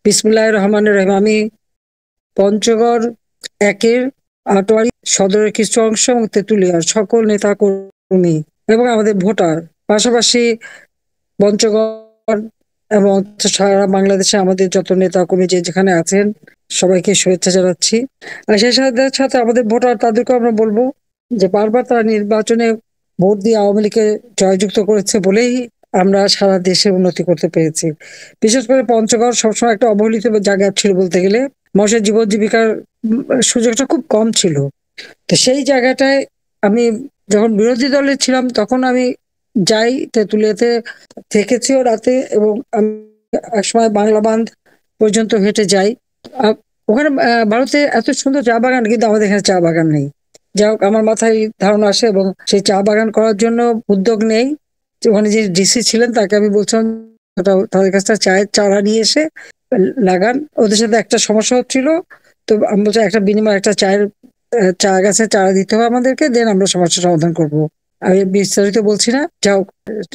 বিসমিল্লাহির রহমানির রহিম। আমি পঞ্চগড় একের আটোয়ারি সদরের কিছু অংশ এবং তেঁতুলিয়ার সকল নেতা কর্মী এবং আমাদের ভোটার, পাশাপাশি পঞ্চগড় এবং সারা বাংলাদেশে আমাদের যত নেতা কর্মী যে যেখানে আছেন সবাইকে শুভেচ্ছা জানাচ্ছি। আর সেই সাথে সাথে আমাদের ভোটার তাদেরকে আমরা বলবো যে বারবার তারা নির্বাচনে ভোট দিয়ে আওয়ামী লীগকে জয়যুক্ত করেছে বলেই আমরা সারা দেশে উন্নতি করতে পেরেছি। বিশেষ করে পঞ্চগড় সবসময় একটা অবহেলিত জায়গা ছিল বলতে গেলে, মানুষের জীবন জীবিকার সুযোগটা খুব কম ছিল। তো সেই জায়গাটায় আমি যখন বিরোধী দলে ছিলাম তখন আমি যাই তেঁতুলিয়াতে, থেকেছিও রাতে, এবং আমি একসময় বাংলা বাঁধ পর্যন্ত হেঁটে যাই। ওখানে ভারতে এত সুন্দর চা বাগান, কিন্তু আমাদের এখানে চা বাগান নেই। যাই হোক, আমার মাথায় ধারণা আসে এবং সেই চা বাগান করার জন্য উদ্যোগ নেই। ওখানে যে ডিসি ছিলেন তাকে আমি বলছিলাম তাদের কাছ থেকে চায়ের চারা নিয়ে এসে লাগান। ওদের সাথে একটা সমস্যা হচ্ছিল, তো আমি বলছি একটা বিনিময়ে একটা চায়ের চা গাছে চারা দিতে হবে আমাদেরকে, দেন আমরা সমস্যার সমাধান করব। আমি বিস্তারিত বলছি না, যাও।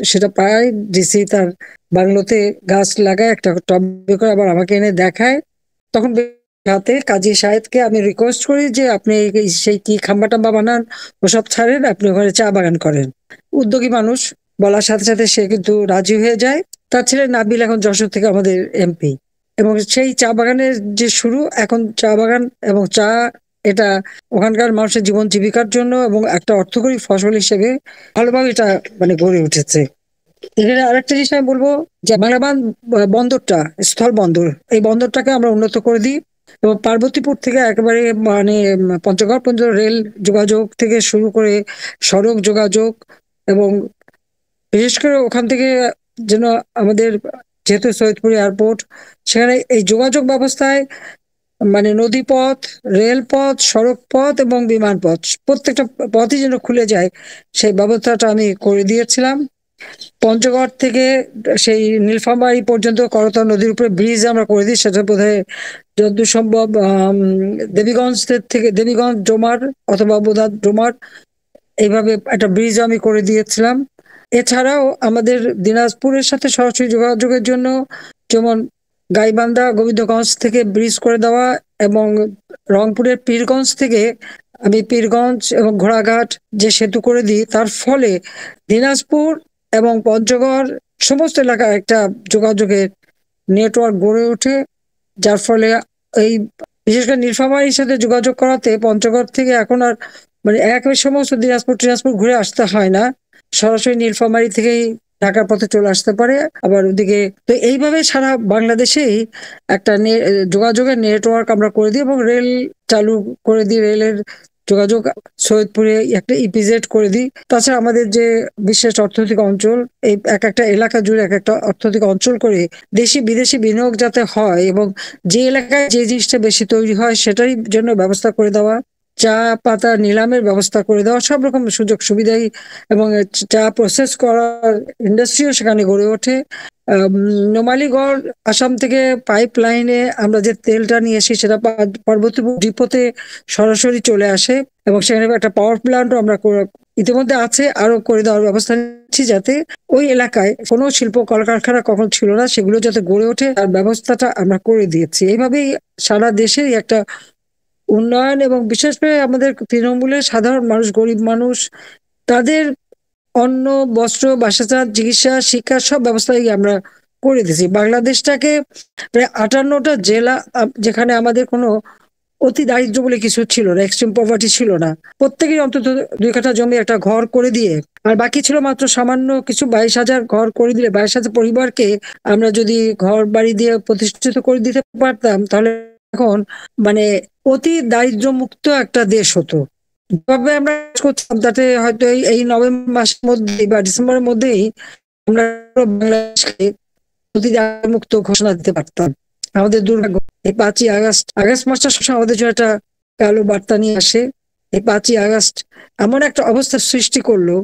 সেটা প্রায় ডিসি তার বাংলোতে গাছ লাগায় একটা টবে করে, আবার আমাকে এনে দেখায়। তখন হাতে কাজী সাহেবকে আমি রিকোয়েস্ট করি যে আপনি সেই কি খাম্বা টাম্বা বানান ওসব ছাড়েন, আপনি ওখানে চা বাগান করেন। উদ্যোগী মানুষ, বলার সাথে সাথে সে কিন্তু রাজি হয়ে যায়। তার ছেলে নাবিল এখন যশোর থেকে আমাদের এমপি, এবং সেই চা বাগানের যে শুরু, এখন চা বাগান এবং চা, এটা ওখানকার মানুষের জীবন জীবিকার জন্য এবং একটা অর্থকরী ফসল হিসেবে ভালোভাবে এটা মানে গড়ে উঠেছে। এখানে আরেকটা জিনিস আমি বলবো যে বাংলাবান বন্দরটা, স্থল বন্দর, এই বন্দরটাকে আমরা উন্নত করে দিই এবং পার্বতীপুর থেকে একেবারে মানে পঞ্চগড় পর্যন্ত রেল যোগাযোগ থেকে শুরু করে সড়ক যোগাযোগ, এবং বিশেষ করে ওখান থেকে যেন আমাদের, যেহেতু সৈয়দপুর এয়ারপোর্ট, সেখানে এই যোগাযোগ ব্যবস্থায় মানে নদীপথ, রেলপথ, সড়ক পথ এবং বিমান পথ, প্রত্যেকটা পথই যেন খুলে যায়, সেই ব্যবস্থাটা আমি করে দিয়েছিলাম। পঞ্চগড় থেকে সেই নীলফামারী পর্যন্ত করতোয়া নদীর উপরে ব্রিজ আমরা করে দিই, সেটা বোধহয় যতদূর সম্ভব দেবীগঞ্জ থেকে দেবীগঞ্জ ডোমার অথবা বোধহয় ডোমার, এইভাবে একটা ব্রিজ আমি করে দিয়েছিলাম। এছাড়াও আমাদের দিনাজপুরের সাথে সরাসরি যোগাযোগের জন্য যেমন গাইবান্ধা গোবিন্দগঞ্জ থেকে ব্রিজ করে দেওয়া, এবং রংপুরের পীরগঞ্জ থেকে আমি পীরগঞ্জ এবং ঘোড়াঘাট যে সেতু করে দিই, তার ফলে দিনাজপুর এবং পঞ্চগড় সমস্ত এলাকায় একটা যোগাযোগের নেটওয়ার্ক গড়ে ওঠে। যার ফলে এই বিশেষ করে নীলফামারীর সাথে যোগাযোগ করাতে পঞ্চগড় থেকে এখন আর মানে একই সমস্ত দিনাজপুর টিনাজপুর ঘুরে আসতে হয় না, সরাসরি নীলফামারী থেকেই ঢাকার পথে চলে আসতে পারে। আবার ওদিকে তো এইভাবে সারা বাংলাদেশেই একটা যোগাযোগের নেটওয়ার্ক আমরা করে দিই এবং রেল চালু করে দিই, রেলের যোগাযোগ সৈয়দপুরে একটা ইপিজেড করে দিই। তাছাড়া আমাদের যে বিশেষ অর্থনৈতিক অঞ্চল, এই এক একটা এলাকা জুড়ে এক একটা অর্থনৈতিক অঞ্চল করে দেশি বিদেশি বিনিয়োগ যাতে হয় এবং যে এলাকায় যে জিনিসটা বেশি তৈরি হয় সেটাই জন্য ব্যবস্থা করে দেওয়া, চা পাতা নিলামের ব্যবস্থা করে দেওয়া, সব রকম সুযোগ সুবিধাই, এবং চা প্রসেস করার ইন্ডাস্ট্রিও সেখানে গড়ে ওঠে। নোমালীগড় আসাম থেকে পাইপ লাইনে আমরা যে তেলটা নিয়ে আসি সেটা পার্বতীপুর ডিপোতে সরাসরি চলে আসে, এবং সেখানে একটা পাওয়ার প্ল্যান্টও আমরা ইতিমধ্যে আছে, আরো করে দেওয়ার ব্যবস্থা নিচ্ছি যাতে ওই এলাকায় কোনো শিল্প কলকারখানা কখন ছিল না সেগুলো যাতে গড়ে ওঠে তার ব্যবস্থাটা আমরা করে দিয়েছি। এইভাবেই সারা দেশেই একটা উন্নয়ন, এবং বিশেষ করে আমাদের তৃণমূলের সাধারণ মানুষ, গরিব মানুষ, তাদের অন্ন বস্ত্র বাসস্থান চিকিৎসা শিক্ষা সব ব্যবস্থাই আমরা করে দিয়েছি। বাংলাদেশটাকে প্রায় 58টা জেলা, যেখানে আমাদের কোনো অতি দারিদ্র বলে কিছু ছিল না, এক্সট্রিম পভার্টি ছিল না, প্রত্যেকেই অন্তত 2 কাঠা জমি একটা ঘর করে দিয়ে, আর বাকি ছিল মাত্র সামান্য কিছু 22,000 ঘর করে দিলে 22,000 পরিবারকে আমরা যদি ঘর বাড়ি দিয়ে প্রতিষ্ঠিত করে দিতে পারতাম, তাহলে এখন মানে অতি দারিদ্র মুক্ত একটা দেশ হতো। যেভাবে আমরা কাজ করছিলাম তাতে হয়তো এই নভেম্বর মাসের মধ্যেই বা ডিসেম্বরের মধ্যেই আমরা বাংলাদেশকে অতি দারিদ্র মুক্ত ঘোষণা দিতে পারতাম। আমাদের দুর্ভাগ্য এই 5ই আগস্ট, আগস্ট মাসটা সবসময় আমাদের জন্য একটা কালো বার্তা নিয়ে আসে। এই 5ই আগস্ট এমন একটা অবস্থার সৃষ্টি করলো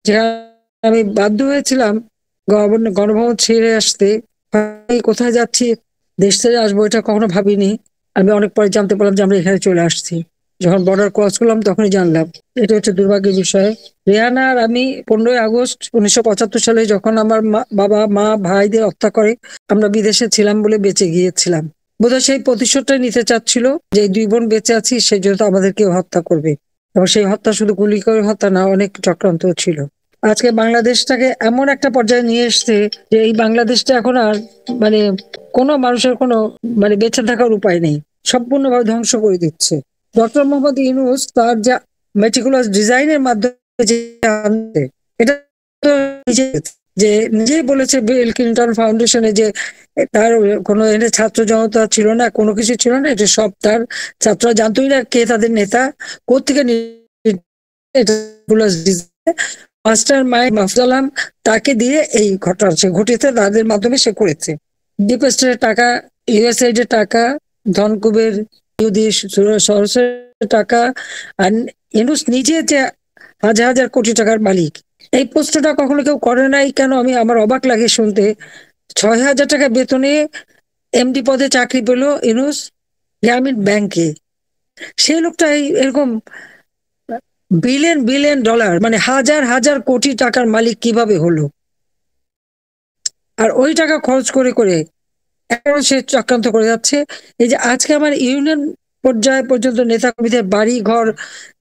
যেখানে আমি বাধ্য হয়েছিলাম গণভবন ছেড়ে আসতে। কোথায় যাচ্ছি, দেশ ছেড়ে আসবো, এটা কখনো ভাবিনি। আমি অনেক পরে জানতে পারলাম যে আমরা এখানে চলে আসছি। যখন বর্ডার ক্রস করলাম তখনই জানলাম। এটা হচ্ছে দুর্ভাগ্যের বিষয়। রেহানা আর আমি 15ই আগস্ট 1975 সালে যখন আমার বাবা মা ভাইদের হত্যা করে, আমরা বিদেশে ছিলাম বলে বেঁচে গিয়েছিলাম। বোধহয় সেই প্রতিশোধটাই নিতে চাচ্ছিল যে এই দুই বোন বেঁচে আছি, সেই জন্য আমাদেরকে হত্যা করবে। এবং সেই হত্যা শুধু গুলি করে হত্যা না, অনেক চক্রান্ত ছিল। আজকে বাংলাদেশটাকে এমন একটা পর্যায়ে নিয়ে এসছে যে এই বাংলাদেশটা এখন আর মানে কোনো মানুষের কোনো বেঁচে থাকার উপায় নেই, সম্পূর্ণভাবে ধ্বংস করে দিচ্ছে। ডক্টর মোহাম্মদ ইউনূস তার যা মেটিকুলাস ডিজাইনের মাধ্যমে যে আনছে, এটা তো যে নিজেই বলেছে বিল ক্লিন্টন ফাউন্ডেশনে যে তার কোনো এনে ছাত্র জনতা ছিল না, কোনো কিছু ছিল না, এটা সব তার ছাত্ররা জানতোই না কে তাদের নেতা, কোথেকে মাস্টার মাইন্ড মাহফুজ আলম তাকে দিয়ে এই ঘটনা সে ঘটিয়েছে, তাদের মাধ্যমে সে করেছে। ডিপ স্টেটের টাকা, ইউএসএইড এর টাকা, ধনকুবের ইহুদি সরসের টাকা, আর ইউনূস নিজে যে হাজার হাজার কোটি টাকার মালিক। এই প্রশ্নটা কখনো কেউ করে নাই কেন, আমার অবাক লাগে শুনতে। 6,000 টাকা বেতনে এমডি পদে চাকরি পেল ইউনূস গ্রামীণ ব্যাংকে। সেই লোকটা এরকম বিলিয়ন বিলিয়ন ডলার হাজার হাজার কোটি টাকার মালিক কিভাবে হলো? আর ওই টাকা খরচ করে করে এখন সে চক্রান্ত করে যাচ্ছে। এই যে আজকে আমার ইউনিয়ন পর্যায় পর্যন্ত নেতাকর্মীদের বাড়ি ঘর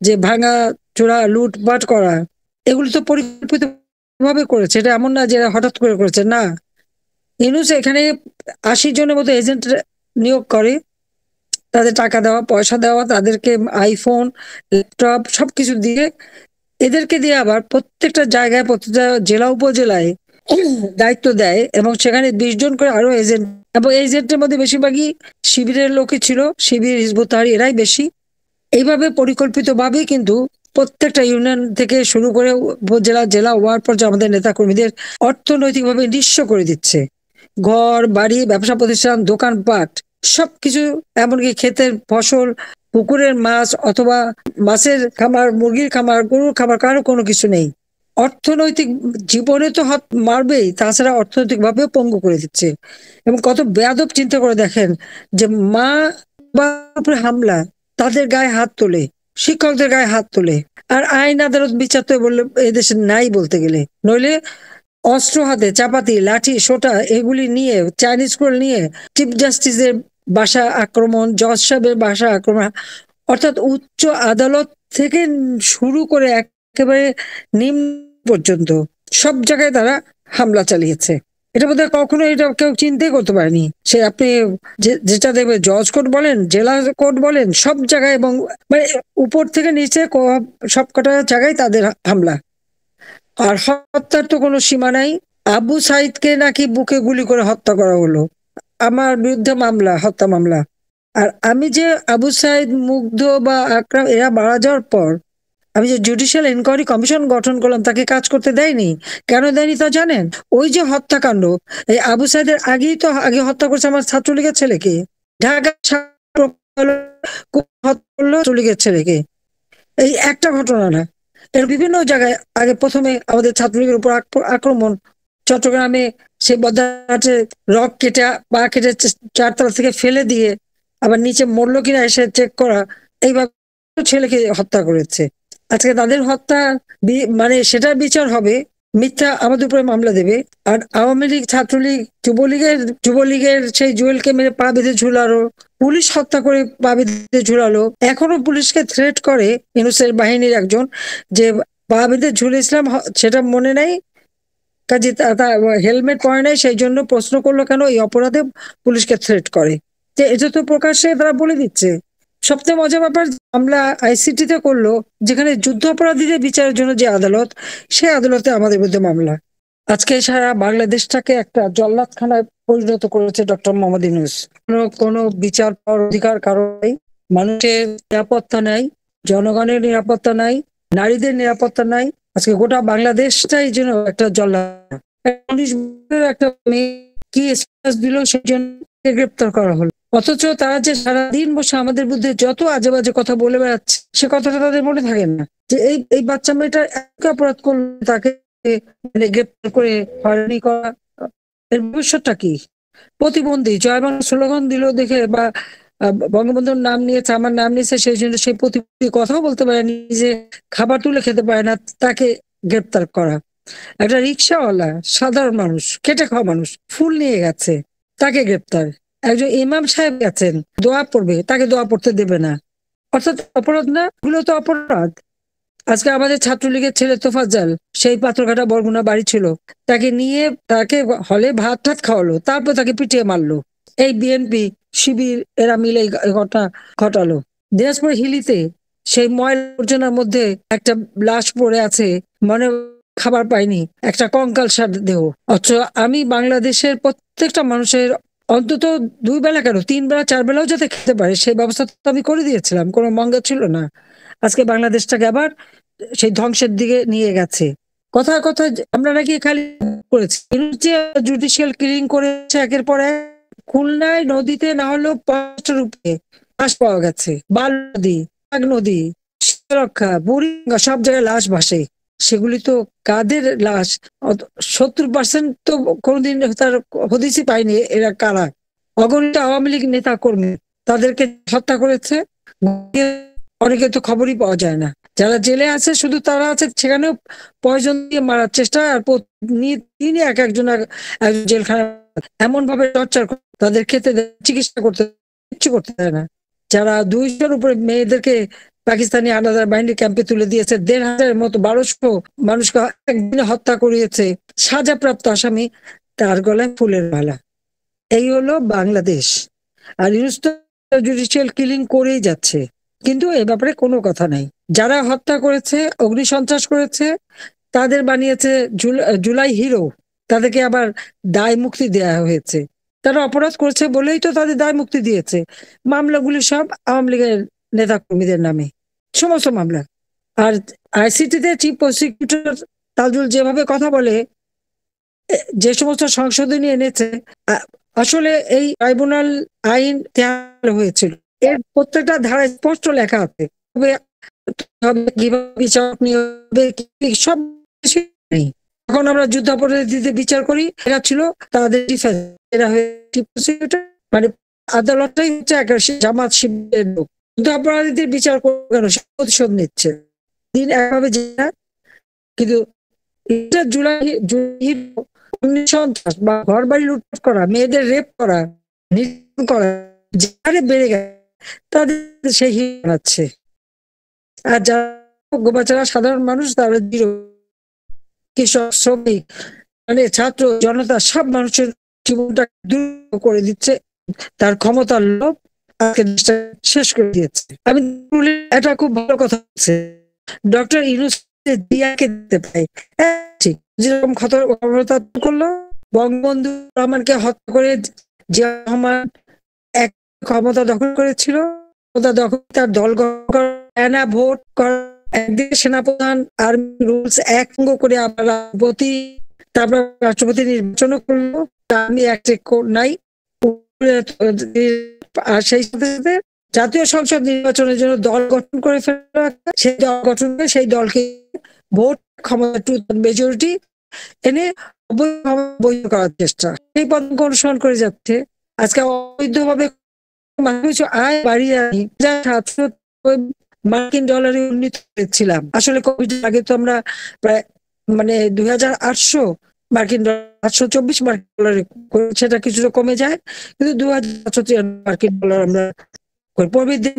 যে ভাঙা চোরা লুটপাট করা, এগুলো তো পরিকল্পিত ভাবে করেছে। এটা এমন না যে হঠাৎ করে করেছে, না। ইউনূস এখানে 80 জনের মতো এজেন্ট নিয়োগ করে, তাদের টাকা দেওয়া, পয়সা দেওয়া, তাদেরকে আইফোন, ল্যাপটপ সবকিছু দিয়ে, এদেরকে দিয়ে আবার প্রত্যেকটা জায়গায়, প্রত্যেকটা জেলা উপজেলায় দায়িত্ব দেয়, এবং সেখানে 20 জন করে আরো এজেন্ট, এবং এজেন্টের মধ্যে বেশিরভাগই শিবিরের লোকই ছিল, শিবির, হিজবুত তাহরীর এরাই বেশি। এইভাবে পরিকল্পিত ভাবে কিন্তু প্রত্যেকটা ইউনিয়ন থেকে শুরু করে উপজেলা, জেলা, ওয়ার্ড পর্যায়ে আমাদের নেতা কর্মীদের অর্থনৈতিকভাবে নিঃস্ব করে দিচ্ছে। ঘর বাড়ি, ব্যবসা প্রতিষ্ঠান, দোকানপাট সবকিছু, এমনকি ক্ষেতের ফসল, পুকুরের মাছ অথবা মাছের খামার, মুরগির খামার, গরুর খামার, কারো কোনো কিছু নেই। অর্থনৈতিক জীবনে তো হাত মারবেই, তাছাড়া অর্থনৈতিক ভাবে পঙ্গু করে দিচ্ছে। এবং কত বেয়াদব, চিন্তা করে দেখেন যে মা বাবার হামলা, তাদের গায়ে হাত তোলে, শিক্ষকদের গায়ে হাত তোলে। আর আইন আদালত বিচার তো বললে এদেশে নাই বলতে গেলে, নইলে অস্ত্র হাতে, চাপাতি, লাঠি, সোটা এগুলি নিয়ে, চাইনিজ স্কুল নিয়ে চিফ জাস্টিসের বাসা আক্রমণ, জজ সাহেবের বাসা আক্রমণ, অর্থাৎ উচ্চ আদালত থেকে শুরু করে একেবারে নিম্ন পর্যন্ত সব জায়গায় তারা হামলা চালিয়েছে। এটা বোধহয় কখনো এটা কেউ চিন্তাই করতে পারেনি। সে আপনি যেটা দেখবে, জজ কোর্ট বলেন, জেলা কোর্ট বলেন, সব জায়গায়, এবং উপর থেকে নিচে সব কটা জায়গায় তাদের হামলা। আর হত্যার তো কোনো সীমা নাই। আবু সাইদকে নাকি বুকে গুলি করে হত্যা করা হলো, আমার বিরুদ্ধে মামলা, হত্যা মামলা। আর আমি যে আবু সাইদ, মুগ্ধ বা আকরাম এরা মারা যাওয়ার পর আমি যে জুডিশিয়াল ইনকোয়ারি কমিশন গঠন করলাম, তাকে কাজ করতে দেয়নি। কেন দেয়নি তা জানেন? ওই যে হত্যাকাণ্ড, এই আবু সাইদের আগেই তো আগে হত্যা করছে আমার ছাত্রলীগের ছেলেকে, ঢাকা ছাত্রলীগের ছেলেকে। এই একটা ঘটনা না, এর বিভিন্ন জায়গায় আগে প্রথমে আমাদের ছাত্রলীগের উপর আক্রমণ, চট্টগ্রামে সে বদাহাটে রক কেটে, পা কেটে 4 তলা থেকে ফেলে দিয়ে আবার নিচে মরলো কিনা এসে চেক করা, এইভাবে ছেলেকে হত্যা করেছে। আজকে তাদের হত্যা সেটার বিচার হবে, মিথ্যা আমাদের উপরে মামলা দেবে। আর আওয়ামী লীগ, ছাত্রলীগ, যুবলীগের সেই জুয়েলকে মেরে পা বেঁধে ঝুলালো, পুলিশ হত্যা করে পা বেঁধে ঝুলালো, এখনো পুলিশকে থ্রেট করে ইউনূসের বাহিনীর একজন, যে পা বেঁধে ঝুলেছিলাম সেটা মনে নাই, কাজে হেলমেট পরে নাই, সেই জন্য প্রশ্ন করলো কেন, এই অপরাধে পুলিশকে থ্রেট করে। যে এটা তো প্রকাশ্যে তারা বলে দিচ্ছে। সবচেয়ে মজার ব্যাপার, মামলা আইসিটিতে করলো, যেখানে যুদ্ধ অপরাধীদের বিচারের জন্য যে আদালত, সে আদালতে আমাদের বিরুদ্ধে মামলা। আজকে সারা বাংলাদেশটাকে একটা জল্লাদখানায় পরিণত করেছে ডক্টর মোহাম্মদ ইউনূস। কোনো বিচার পাওয়ার অধিকার কারো নেই, মানুষের নিরাপত্তা নাই, জনগণের নিরাপত্তা নাই, নারীদের নিরাপত্তা নাই। আজকে গোটা বাংলাদেশটাই যেন একটা জল্লাদ। 19 বছরের একটা মেয়ে কি স্ট্যাটাস দিল, সেই জন্য গ্রেপ্তার করা হলো। অথচ তারা যে সারাদিন বসে আমাদের বিরুদ্ধে যত আজে বাজে কথা বলে বেড়াচ্ছে, সে কথাটা তাদের মনে থাকে না, যে এই বাচ্চা মেয়েটা এক অপরাধ করলো, তাকে গ্রেপ্তার করে হয়রানি করা, এর ভবিষ্যৎটা কি? প্রতিবন্ধী জয় বাংলা স্লোগান দিল দেখে, বা বঙ্গবন্ধুর নাম নিয়েছে, আমার নাম নিয়েছে, সেই জন্য সেই প্রতিটি কথাও বলতে পারে, নিজে খাবার তুলে খেতে পারে না, তাকে গ্রেপ্তার করা। একটা রিক্সাওয়ালা সাধারণ মানুষ, খেটে খাওয়া মানুষ, ফুল নিয়ে গেছে, তাকে গ্রেপ্তার। একজন ইমাম সাহেব গেছেন দোয়া পড়বে, তাকে দোয়া পড়তে দেবে না। অর্থাৎ অপরাধ না, এগুলো তো অপরাধ। আজকে আমাদের ছাত্রলীগের ছেলে তোফাজ্জল, সেই পাথরঘাটা বরগুনা বাড়ি ছিল, তাকে নিয়ে তাকে হলে ভাত টাত খাওয়ালো, তারপর তাকে পিটিয়ে মারলো। এই বিএনপি শিবির এরা মিলে এই ঘটনা ঘটালো। দিনাজপুর হিলিতে সেই ময়লা আবর্জনার মধ্যে একটা লাশ পড়ে আছে, মনে খাবার পায়নি, একটা কঙ্কালসার দেহ। অথচ আমি বাংলাদেশের প্রত্যেকটা মানুষের অন্তত 2 বেলা কেন 3 বেলা 4 বেলাও যাতে খেতে পারে সেই ব্যবস্থা তো আমি করে দিয়েছিলাম, কোনো মঙ্গা ছিল না। আজকে বাংলাদেশটাকে আবার সেই ধ্বংসের দিকে নিয়ে গেছে। কথায় কথায় আমরা নাকি খালি করেছি, জুডিশিয়াল কিলিং করেছে একের পর এক। খুলনায় নদীতে না হলেও 5টা রূপে লাশ পাওয়া গেছে, বাল নদী, নাগ নদী, রক্ষা, বুড়িগঙ্গা, সব জায়গায় লাশ ভাসে। সেগুলি তো কাদের লাশ? 70% তো কোনোদিন তার হদিসই পাইনি এরা কারা। অগণিত আওয়ামী লীগ নেতা কর্মী, তাদেরকে হত্যা করেছে, অনেকে তো খবরই পাওয়া যায় না। যারা জেলে আছে শুধু তারা আছে, সেখানেও পয়জন দিয়ে মারার চেষ্টা, আর তিনি একজন জেলখানা এমন ভাবে টর্চার করে, তাদের খেতে দেয়, চিকিৎসা করতে, কিচ্ছু করতে দেয় না। যারা 200-র উপরে মেয়েদেরকে পাকিস্তানি আলাদা বাহিনী ক্যাম্পে তুলে দিয়েছে, 1,500-এর মতো 1,200 মানুষকে একদিনে হত্যা করিয়েছে, সাজাপ্রাপ্ত আসামি, তার গলায় ফুলের মালা। এই হলো বাংলাদেশ। আর জুডিশিয়াল কিলিং করেই যাচ্ছে, কিন্তু এ ব্যাপারে কোনো কথা নাই। যারা হত্যা করেছে, অগ্নিসন্ত্রাস করেছে, তাদের বানিয়েছে জুলাই হিরো, তাদেরকে আবার দায় মুক্তি দেওয়া হয়েছে। তারা অপরাধ করেছে বলেই তো তাদের দায় মুক্তি দিয়েছে। মামলাগুলি সব আওয়ামী লীগের নেতা কর্মীদের নামে, সমস্ত মামলা। আর আইসিটিতে চিফ প্রসিকিউটর তাজুল যেভাবে কথা বলে, যে সমস্ত সংশোধনী এনেছে, আসলে এই ট্রাইব্যুনাল আইন তৈরি হয়েছিল, এর প্রত্যেকটা ধারায় স্পষ্ট লেখা আছে কিভাবে বিচারক নিয়োগ হবে, সব কিছু নেই। এখন আমরা যুদ্ধাপরাধীদের বিচার করি, এরা ছিল তাদের ডিফেন্স, এরা মানে আদালতটাই হচ্ছে জামাত শিবিরের লোক। যুদ্ধাপরাধীদের বিচার করবে কেন? সে প্রতিশোধ নিচ্ছে দিন একভাবে, কিন্তু এটা জুলাই সন্ত্রাস বা ঘর বাড়ি লুটপাট করা, মেয়েদের রেপ করা, নির্যাতন করা যারে বেড়ে গেছে, তাদের সেই বানাচ্ছে। আর যারা সাধারণ মানুষ, তারা কৃষক, শ্রমিক, মানে ছাত্র জনতা, সব মানুষের জীবনটা দূর করে দিচ্ছে তার ক্ষমতার লোভ, শেষ করে দিয়েছে। আমি এটা খুব ভালো কথা বলছে ডক্টর ইউনূস, দিয়াকে দিতে পাই, ঠিক যেরকম ক্ষমতা করলো, বঙ্গবন্ধু রহমানকে হত্যা করে জিয়া রহমান এক ক্ষমতা দখল করেছিল, ক্ষমতা দখল তার দল গঠন, ভোট করা, একদিকে সেনাপ্রধান আর্মি রুলস এক অঙ্গ করে আবার রাষ্ট্রপতি, তারপর রাষ্ট্রপতি নির্বাচন করলো, আমি নাই। আর সেই সাথে জাতীয় সংসদ নির্বাচনের জন্য দল গঠন করে ফেলা, সেই দল গঠন করে সেই দলকে ভোট ক্ষমতা মেজরিটি এনে বৈধ করার চেষ্টা, সেই পদ্ধতি অনুসরণ করে যাচ্ছে। আজকে অবৈধভাবে কিছু আয় বাড়িয়ে আনি, মার্কিন ডলারে উন্নীত হয়েছিলাম। আসলে কোভিড আগে তো আমরা প্রায় 2,800 মার্কিন ডলার, 824 মার্কিন ডলারে, সেটা কিছুটা কমে যায়, কিন্তু 2,793 মার্কিন ডলার আমরা প্রবৃদ্ধি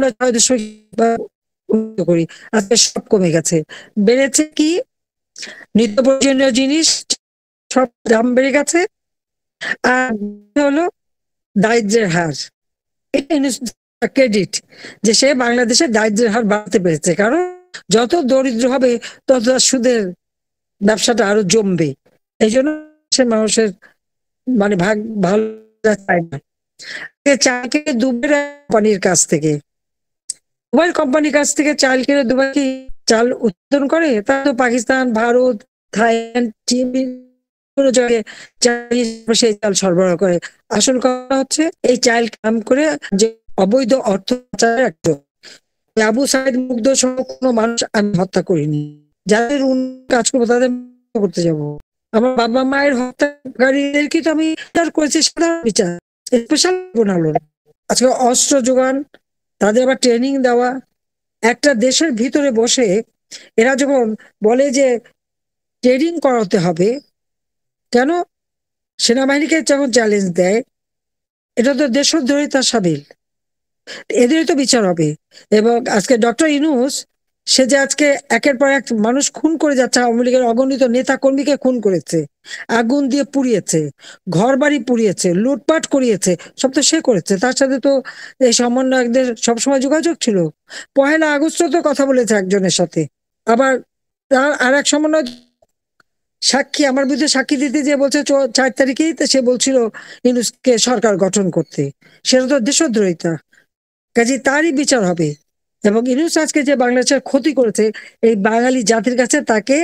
করি। আজকে সব কমে গেছে। বেড়েছে কি? নিত্য প্রয়োজনীয় জিনিস সব দাম বেড়ে গেছে, আর হলো দারিদ্র্যের হার। ক্রেডিট যে সে বাংলাদেশের দারিদ্র্যের হার বাড়তে পেরেছে, কারণ যত দরিদ্র হবে তত সুদের ব্যবসাটা আরো জমবে। এই জন্য মানুষের ভাগ ভালো চায় না। চাল কিনে দুবাই কোম্পানির কাছ থেকে, মোবাইল কোম্পানির কাছ থেকে চাল কিনে দুবাই চাল উৎপাদন করে, তা তো পাকিস্তান, ভারত, থাইল্যান্ড, চীন জায়গায় সেই চাল সরবরাহ করে। আসল কথা হচ্ছে এই চাল কাম করে যে অবৈধ অর্থ পাচার। আবু সাইদ মুগ্ধ সহ কোনো মানুষ আমি হত্যা করিনি, যাদের কাজ করবো তাদের করতে যাবো। আমার বাবা মায়ের হত্যাকারীদেরকে তো আমি বিচার করেছি, সাধারণ বিচার, স্পেশাল ট্রাইব্যুনাল। আজকে অস্ত্র যোগান, তাদের আবার ট্রেনিং দেওয়া, একটা দেশের ভিতরে বসে এরা যখন বলে যে ট্রেনিং করাতে হবে, কেন সেনাবাহিনীকে যখন চ্যালেঞ্জ দেয়, এটা তো দেশদ্রোহিতার সামিল, এদেরই তো বিচার হবে। এবং আজকে ডক্টর ইউনূস, সে যে আজকে একের পর এক মানুষ খুন করে যাচ্ছে, আওয়ামী লীগের অগণিত নেতা কর্মীকে খুন করেছে, আগুন দিয়ে পুড়িয়েছে, ঘর বাড়ি পুড়িয়েছে, লুটপাট করিয়েছে, সব তো সে করেছে। তার সাথে তো এই সমন্বয়কদের সবসময় যোগাযোগ ছিল। 1 আগস্ট তো কথা বলেছে একজনের সাথে। আবার তার আর এক সমন্বয় সাক্ষী আমার বিরুদ্ধে সাক্ষী দিতে যে বলছে 4 তারিখেই তো সে বলছিল ইউনূসকে সরকার গঠন করতে, সেটা তো দেশদ্রোহিতা। কাজে তারই বিচার হবে। এবং ইউনূস আজকে যে বাংলাদেশের ক্ষতি করেছে, এই বাঙালি জাতির কাছে তাকে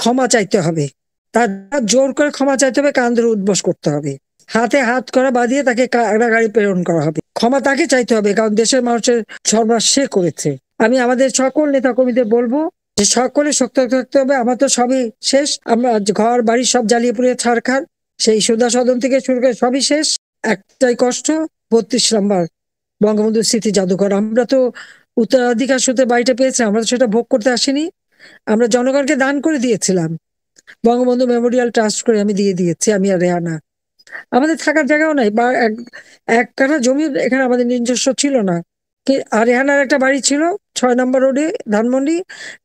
ক্ষমা চাইতে হবে। তার জোর করে ক্ষমা চাইতে হবে, কান ধরে উঠবস করতে হবে, হাতে হাত করা বাঁধিয়ে তাকে কারাগারে প্রেরণ করা হবে। ক্ষমা তাকে চাইতে হবে, কারণ দেশের মানুষের সর্বনাশ সে করেছে। আমি আমাদের সকল নেতা কর্মীদের বলবো যে সকলে শক্ত থাকতে হবে। আমার তো সবই শেষ, আমরা ঘর বাড়ি সব জ্বালিয়ে পুড়িয়ে ছাড়খাড়, সেই সুধা সদন থেকে শুরু করে সবই শেষ। একটাই কষ্ট, 32 নম্বর বঙ্গবন্ধু স্মৃতি জাদুঘর। আমরা তো উত্তরাধিকার সূত্রে বাড়িটা পেয়েছি, আমরা তো সেটা ভোগ করতে আসিনি, আমরা জনগণকে দান করে দিয়েছিলাম। বঙ্গবন্ধু মেমোরিয়াল ট্রাস্ট করে আমি দিয়ে দিয়েছি, আমি আর রেহানা। আমাদের থাকার জায়গাও নাই, বা এক কাঠা জমি এখানে আমাদের নিজস্ব ছিল না। আর রেহানার একটা বাড়ি ছিল 6 নম্বর রোডে, ধানমন্ডি।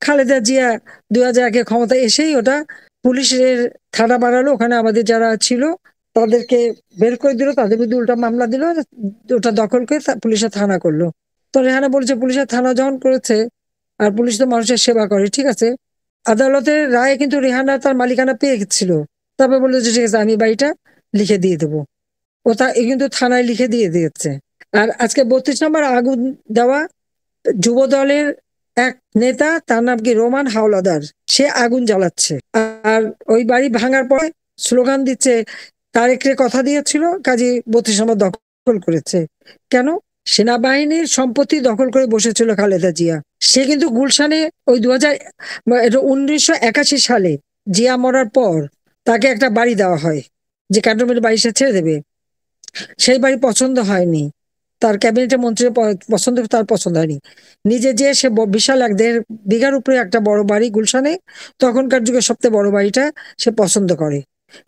খালেদা জিয়া 2001-এ ক্ষমতা এসেই ওটা পুলিশের থানা বানালো, ওখানে আমাদের যারা ছিল তাদেরকে বের করে দিল, তাদের বিরুদ্ধে উল্টা মামলা দিল, ওটা দখল করে পুলিশের থানা করলো। তো রেহানা বলছে পুলিশের থানা যখন করেছে, আর পুলিশ তো মানুষের সেবা করে, ঠিক আছে, আদালতের রায়ে কিন্তু রেহানা তার মালিকানা পেয়ে গেছিল। তারপরে বললো যে ঠিক আছে আমি বাড়িটা লিখে দিয়ে দেবো। ও তা কিন্তু থানায় লিখে দিয়ে দিয়েছে। আর আজকে 32 নম্বর আগুন দেওয়া যুব দলের এক নেতা, তার নাম কি রোমান হাওলাদার, সে আগুন জ্বালাচ্ছে। আর ওই বাড়ি ভাঙার পরে স্লোগান দিচ্ছে তারেকরে কথা দিয়েছিল, কাজী 32 নম্বর দখল করেছে। কেন? সেনাবাহিনীর সম্পত্তি দখল করে বসেছিল খালেদা জিয়া। সে কিন্তু গুলশানে ওই 1981 সালে জিয়া মরার পর তাকে একটা বাড়ি দেওয়া হয়, যে ক্যান্টনমেন্টের বাড়ি সে ছেড়ে দেবে। সেই বাড়ি পছন্দ হয়নি, তার ক্যাবিনেটের মন্ত্রীর পছন্দ, তার পছন্দ হয়নি। নিজে যে সে বিশাল 1.5 বিঘার উপরে একটা বড় বাড়ি গুলশানে, তখনকার যুগে সবচেয়ে বড় বাড়িটা সে পছন্দ করে,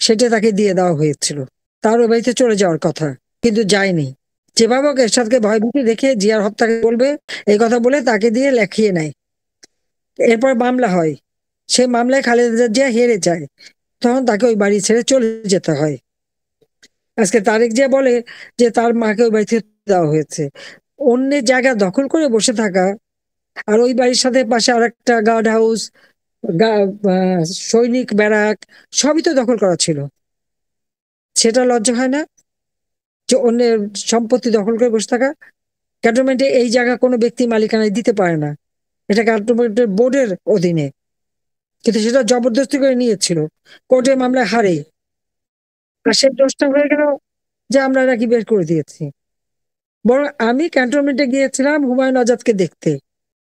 সেটা তাকে দিয়ে দেওয়া হয়েছিল। তার ওই বাড়িতে চলে যাওয়ার কথা, কিন্তু যায়নি। যেভাবে হোক এরশাদকে ভয়ভীতি রেখে জিয়ার হত্যাকে বলবে, এই কথা বলে তাকে দিয়ে লেখিয়ে নেয়। এরপর মামলা হয়, সে মামলায় খালেদা জিয়া হেরে যায়, তখন তাকে ওই বাড়ি ছেড়ে চলে যেতে হয়। আজকে তারেক জিয়া বলে যে তার মাকে ওই বাড়িতে দেওয়া হয়েছে। অন্যের জায়গা দখল করে বসে থাকা, আর ওই বাড়ির সাথে পাশে আর একটা গার্ড হাউস, সৈনিক ব্যারাক, সবই তো দখল করা ছিল। সেটা লজ্জা হয় না যে অন্যের সম্পত্তি দখল করে বসে থাকা? ক্যান্টনমেন্টে এই জায়গা কোনো ব্যক্তি মালিকানায় দিতে পারে না, এটা ক্যান্টনমেন্টের বোর্ডের অধীনে, কিন্তু সেটা জবরদস্তি করে নিয়েছিল, কোর্টে মামলায় হারে। আর সে দোষটা হয়ে গেল যে আমরা নাকি বের করে দিয়েছি। বরং আমি ক্যান্টনমেন্টে গিয়েছিলাম হুমায়ুন আজাদকে দেখতে,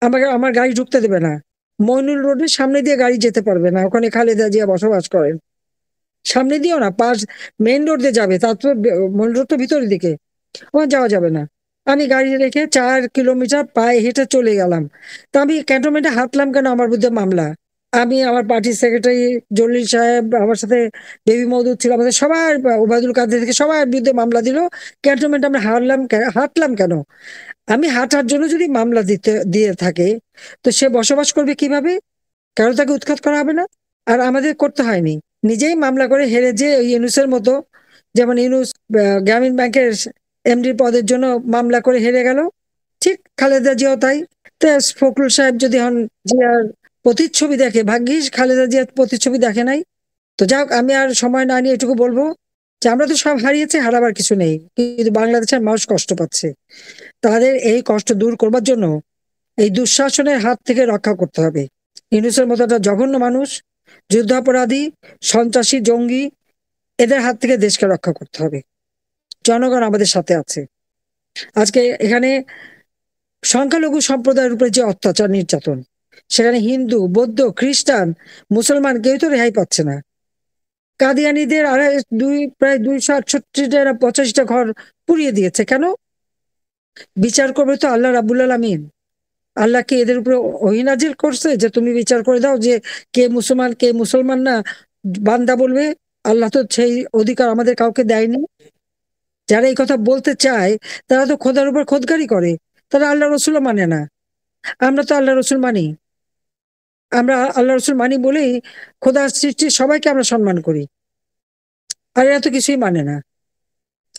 আমাকে আমার গাড়ি ঢুকতে দেবে না, মইনুল রোডের সামনে দিয়ে গাড়ি যেতে পারবে না, ওখানে খালেদা জিয়া বসবাস করেন। সামনে দিয়েও না, পাশ মেইন রোড দিয়ে যাবে, তারপর মইনুল রোড তো ভিতরের দিকে, ওখানে যাওয়া যাবে না। আমি গাড়ি রেখে 4 কিলোমিটার পায়ে হেঁটে চলে গেলাম। তা আমি ক্যান্টনমেন্টে হাঁটলাম কেন? আমার বিরুদ্ধে মামলা। আমি, আমার পার্টির সেক্রেটারি জলিল সাহেব, আমার সাথে বেবি মওদুদ ছিল, আমাদের সবার, ওবায়দুল কাদের থেকে সবার বিরুদ্ধে মামলা দিল। ক্যান্টনমেন্টে আমরা হাঁটলাম কেন? আমি হাঁটার জন্য যদি মামলা দিয়ে থাকে, তো সে বসবাস করবে কিভাবে? কারো তাকে উৎখাত করা হবে না? আর আমাদের করতে হয়নি, নিজেই মামলা করে হেরে, যে ওই ইউনূসের মতো, যেমন ইউনূস গ্রামীণ ব্যাংকের এমডি পদের জন্য মামলা করে হেরে গেল, ঠিক খালেদা জিয়াও তাই। তো ফখরুল সাহেব যদি হন জিয়ার প্রতিচ্ছবি দেখে, ভাগ্যিস খালেদা জিয়ার প্রতিচ্ছবি দেখে নাই। তো যাক, আমি আর সময় না নিয়ে এটুকু বলবো যে আমরা তো সব হারিয়েছি, হারাবার কিছু নেই, কিন্তু বাংলাদেশের মানুষ কষ্ট পাচ্ছে। তাদের এই কষ্ট দূর করবার জন্য এই দুঃশাসনের হাত থেকে রক্ষা করতে হবে। ইউনূসের মতো একটা জঘন্য মানুষ, যুদ্ধাপরাধী, সন্ত্রাসী, জঙ্গি, এদের হাত থেকে দেশকে রক্ষা করতে হবে। জনগণ আমাদের সাথে আছে। আজকে এখানে সংখ্যালঘু সম্প্রদায়ের উপরে যে অত্যাচার, নির্যাতন, সেখানে হিন্দু, বৌদ্ধ, খ্রিস্টান, মুসলমান কেউ তো রেহাই পাচ্ছে না। কাদিয়ানীদের প্রায় 268টা 85টা ঘর পুড়িয়ে দিয়েছে। কেন? বিচার করবে তো আল্লাহ রাব্বুল আলামিন। আল্লাহ কি এদের উপরে ওহী নাজিল করছে যে তুমি বিচার করে দাও যে কে মুসলমান কে মুসলমান না? বান্দা বলবে। আল্লাহ তো সেই অধিকার আমাদের কাউকে দেয়নি। যারা এই কথা বলতে চায় তারা তো খোদার উপর খোদগারি করে। তারা আল্লাহ রসুলও মানে না। আমরা তো আল্লাহ রসুল মানি। আমরা আল্লাহ রসুল মানি বলেই খোদার সৃষ্টি সবাইকে আমরা সম্মান করি। আর এরা তো কিছুই মানে না।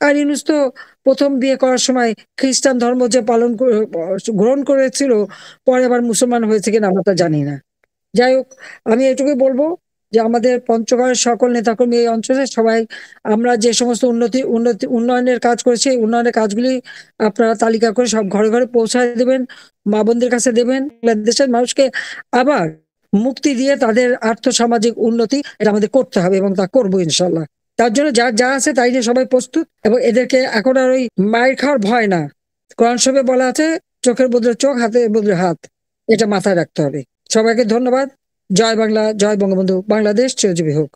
আর ইউনূস তো প্রথম বিয়ে করার সময় খ্রিস্টান ধর্ম যে গ্রহণ করেছিল, পরে আবার মুসলমান হয়েছে কিনা আমরা তা জানি না। যাই হোক, আমি এটুকুই বলবো যে আমাদের পঞ্চগড়ের সকল নেতাকর্মী এই অঞ্চলে সবাই আমরা যে সমস্ত উন্নয়নের কাজ করেছি, এই উন্নয়নের কাজগুলি আপনারা তালিকা করে সব ঘরে ঘরে পৌঁছায় দেবেন, মা বোনদের কাছে দেবেন। দেশের মানুষকে আবার মুক্তি দিয়ে তাদের আর্থসামাজিক উন্নতি এটা আমাদের করতে হবে এবং তা করবো ইনশাল্লাহ। তার জন্য যার যা আছে তাই নিয়ে সবাই প্রস্তুত, এবং এদেরকে এখন আর ওই মায়ের খাওয়ার ভয় না। কোরআন শরীফে বলা আছে, চোখের বদলে চোখ, হাতের বদলে হাত। এটা মাথায় রাখতে হবে। সবাইকে ধন্যবাদ। জয় বাংলা, জয় বঙ্গবন্ধু, বাংলাদেশ চিরজীবী হোক।